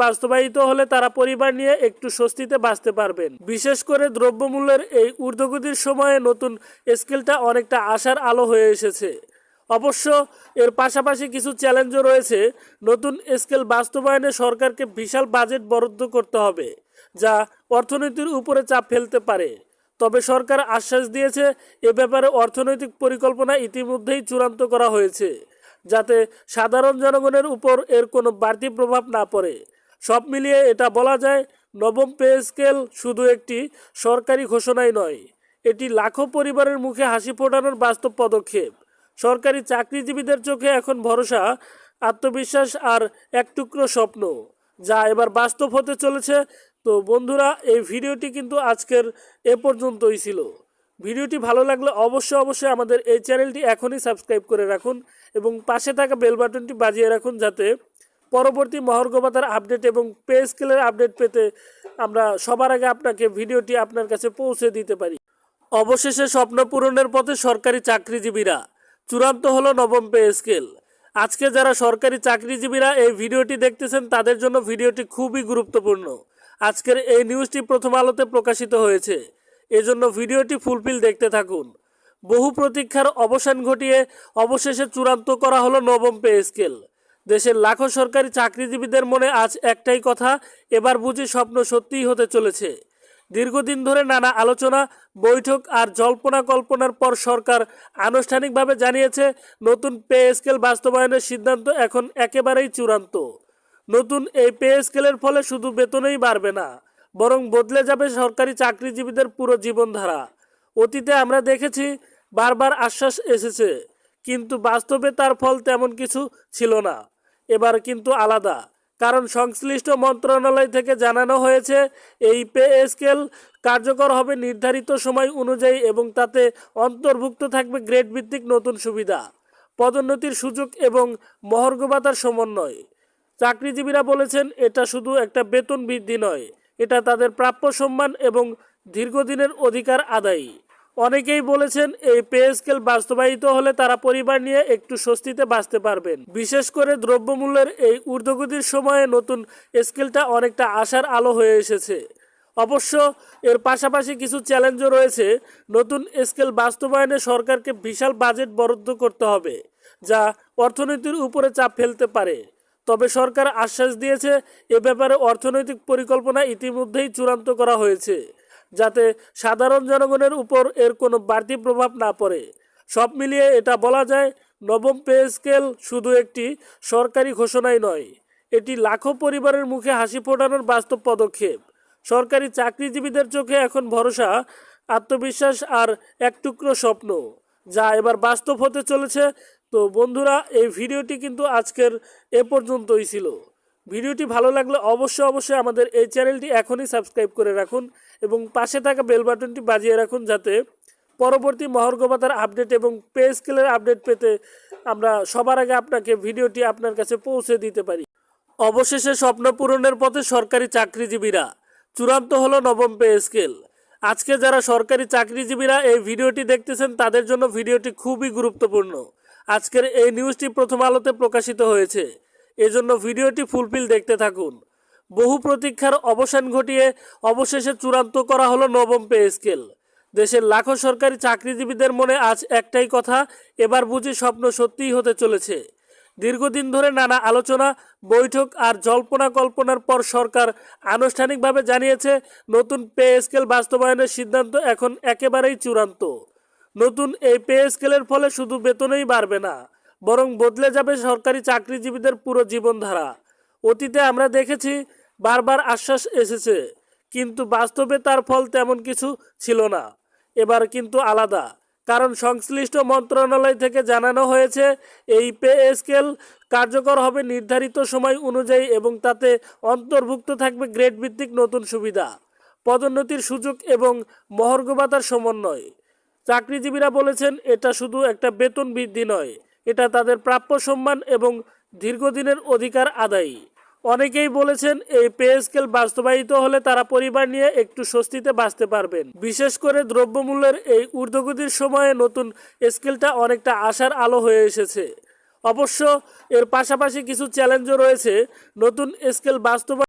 বাস্তবায়িত হলে তারা পরিবার নিয়ে একটু স্বস্তিতে বাঁচতে পারবেন। বিশেষ করে দ্রব্যমূল্যের এই ঊর্ধ্বগতির সময়ে নতুন স্কেলটা অনেকটা আশার আলো হয়ে এসেছে। অবশ্য এর পাশাপাশি কিছু চ্যালেঞ্জও রয়েছে। নতুন স্কেল বাস্তবায়নে সরকারকে বিশাল বাজেট বরাদ্দ করতে হবে, যা অর্থনীতির উপরে চাপ ফেলতে পারে। তবে সরকার আশ্বাস দিয়েছে এ ব্যাপারে অর্থনৈতিক পরিকল্পনা ইতিমধ্যেই চূড়ান্ত করা হয়েছে, যাতে সাধারণ জনগণের উপর এর কোনো বাড়তি প্রভাব না পড়ে। সব মিলিয়ে এটা বলা যায়, নবম পে স্কেল শুধু একটি সরকারি ঘোষণাই নয়, এটি লাখো পরিবারের মুখে হাসি ফোটানোর বাস্তব পদক্ষেপ। সরকারি চাকরিজীবীদের চোখে এখন ভরসা, আত্মবিশ্বাস আর এক টুকরো স্বপ্ন, যা এবার বাস্তব হতে চলেছে। তো বন্ধুরা, এই ভিডিওটি কিন্তু আজকের এ পর্যন্তই ছিল। ভিডিওটি ভালো লাগলে অবশ্যই আমাদের এই চ্যানেলটি এখনই সাবস্ক্রাইব করে রাখুন এবং পাশে থাকা বেল বাটনটি বাজিয়ে রাখুন, যাতে পরবর্তী মহার্ঘ ভাতার আপডেট এবং পে স্কেলের আপডেট পেতে আমরা সবার আগে আপনাকে ভিডিওটি আপনার কাছে পৌঁছে দিতে পারি। অবশেষে স্বপ্ন পূরণের পথে সরকারি চাকরিজীবীরা, চূড়ান্ত হলো নবম পে স্কেল। আজকে যারা সরকারি চাকরিজীবীরা এই ভিডিওটি দেখতেছেন, তাদের জন্য ভিডিওটি খুবই গুরুত্বপূর্ণ। আজকের এই নিউজটি প্রথম আলোতে প্রকাশিত হয়েছে, এজন্য ভিডিওটি ফুলফিল দেখতে থাকুন। বহু প্রতীক্ষার অবসান ঘটিয়ে অবশেষে চূড়ান্ত করা হলো নবম পে স্কেল। দেশের লাখো সরকারি চাকরিজীবীদের মনে আজ একটাই কথা, এবার বুঝি স্বপ্ন সত্যিই হতে চলেছে। দীর্ঘদিন ধরে নানা আলোচনা, বৈঠক আর জল্পনা কল্পনার পর সরকার আনুষ্ঠানিকভাবে জানিয়েছে, নতুন পে স্কেল বাস্তবায়নের সিদ্ধান্ত এখন একেবারেই চূড়ান্ত। নতুন এই পে স্কেলের ফলে শুধু বেতনই বাড়বে না, বরং বদলে যাবে সরকারি চাকরিজীবীদের পুরো জীবনধারা। অতীতে আমরা দেখেছি বারবার আশ্বাস এসেছে, কিন্তু বাস্তবে তার ফল তেমন কিছু ছিল না। এবার কিন্তু আলাদা, কারণ সংশ্লিষ্ট মন্ত্রণালয় থেকে জানানো হয়েছে এই পে স্কেল কার্যকর হবে নির্ধারিত সময় অনুযায়ী এবং তাতে অন্তর্ভুক্ত থাকবে গ্রেড ভিত্তিক নতুন সুবিধা, পদোন্নতির সুযোগ এবং মহার্ঘ ভাতার সমন্বয়। চাকরিজীবীরা বলেছেন, এটা শুধু একটা বেতন বৃদ্ধি নয়, এটা তাদের প্রাপ্য সম্মান এবং দীর্ঘদিনের অধিকার আদায়ী। অনেকেই বলেছেন এই পে স্কেল বাস্তবায়িত হলে তারা পরিবার নিয়ে একটু স্বস্তিতে বাঁচতে পারবেন। বিশেষ করে দ্রব্যমূল্যের এই ঊর্ধ্বগতির সময়ে নতুন স্কেলটা অনেকটা আশার আলো হয়ে এসেছে। অবশ্য এর পাশাপাশি কিছু চ্যালেঞ্জও রয়েছে। নতুন স্কেল বাস্তবায়নে সরকারকে বিশাল বাজেট বরাদ্দ করতে হবে, যা অর্থনীতির উপরে চাপ ফেলতে পারে। তবে সরকার আশ্বাস দিয়েছে এ ব্যাপারে অর্থনৈতিক পরিকল্পনা ইতিমধ্যেই চূড়ান্ত করা হয়েছে, যাতে সাধারণ জনগণের উপর এর কোনো বাড়তি প্রভাব না পড়ে। সব মিলিয়ে এটা বলা যায়, নবম পে স্কেল শুধু একটি সরকারি ঘোষণাই নয়, এটি লাখো পরিবারের মুখে হাসি ফোটানোর বাস্তব পদক্ষেপ। সরকারি চাকরিজীবীদের চোখে এখন ভরসা, আত্মবিশ্বাস আর এক টুকরো স্বপ্ন, যা এবার বাস্তব হতে চলেছে। তো বন্ধুরা, এই ভিডিওটি কিন্তু আজকের এ পর্যন্তই ছিল। ভিডিওটি ভালো লাগলে অবশ্যই আমাদের এই চ্যানেলটি এখনই সাবস্ক্রাইব করে রাখুন এবং পাশে থাকা বেল বাটনটি বাজিয়ে রাখুন, যাতে পরবর্তী মহার্ঘ ভাতার আপডেট এবং পে স্কেলের আপডেট পেতে আমরা সবার আগে আপনাকে ভিডিওটি আপনার কাছে পৌঁছে দিতে পারি। অবশেষে স্বপ্ন পূরণের পথে সরকারি চাকরিজীবীরা, চূড়ান্ত হলো নবম পে স্কেল। আজকে যারা সরকারি চাকরিজীবীরা এই ভিডিওটি দেখতেছেন, তাদের জন্য ভিডিওটি খুবই গুরুত্বপূর্ণ। আজকের এই নিউজটি প্রথম আলোতে প্রকাশিত হয়েছে, এজন্য ভিডিওটি ফুলফিল দেখতে থাকুন। বহু প্রতীক্ষার অবসান ঘটিয়ে অবশেষে চূড়ান্ত করা হলো নবম পে স্কেল। দেশের লাখো সরকারি চাকরিজীবীদের মনে আজ একটাই কথা, এবার বুঝি স্বপ্ন সত্যিই হতে চলেছে। দীর্ঘদিন ধরে নানা আলোচনা, বৈঠক আর জল্পনা কল্পনার পর সরকার আনুষ্ঠানিকভাবে জানিয়েছে, নতুন পে স্কেল বাস্তবায়নের সিদ্ধান্ত এখন একেবারেই চূড়ান্ত। নতুন এই পে স্কেলের ফলে শুধু বেতনই বাড়বে না, বরং বদলে যাবে সরকারি চাকরিজীবীদের পুরো জীবনধারা। অতীতে আমরা দেখেছি বারবার আশ্বাস এসেছে, কিন্তু বাস্তবে তার ফল তেমন কিছু ছিল না। এবার কিন্তু আলাদা, কারণ সংশ্লিষ্ট মন্ত্রণালয় থেকে জানানো হয়েছে এই পে স্কেল কার্যকর হবে নির্ধারিত সময় অনুযায়ী এবং তাতে অন্তর্ভুক্ত থাকবে গ্রেড ভিত্তিক নতুন সুবিধা, পদোন্নতির সুযোগ এবং মহার্ঘ ভাতার সমন্বয়। চাকরিজীবীরা বলেছেন, এটা শুধু একটা বেতন বৃদ্ধি নয়, এটা তাদের প্রাপ্য সম্মান এবং দীর্ঘদিনের অধিকার আদায়ী। অনেকেই বলেছেন এই পে স্কেল বাস্তবায়িত হলে তারা পরিবার নিয়ে একটু স্বস্তিতে বাঁচতে পারবেন। বিশেষ করে দ্রব্যমূল্যের এই ঊর্ধ্বগতির সময়ে নতুন স্কেলটা অনেকটা আশার আলো হয়ে এসেছে। অবশ্য এর পাশাপাশি কিছু চ্যালেঞ্জও রয়েছে। নতুন স্কেল বাস্তবায়ন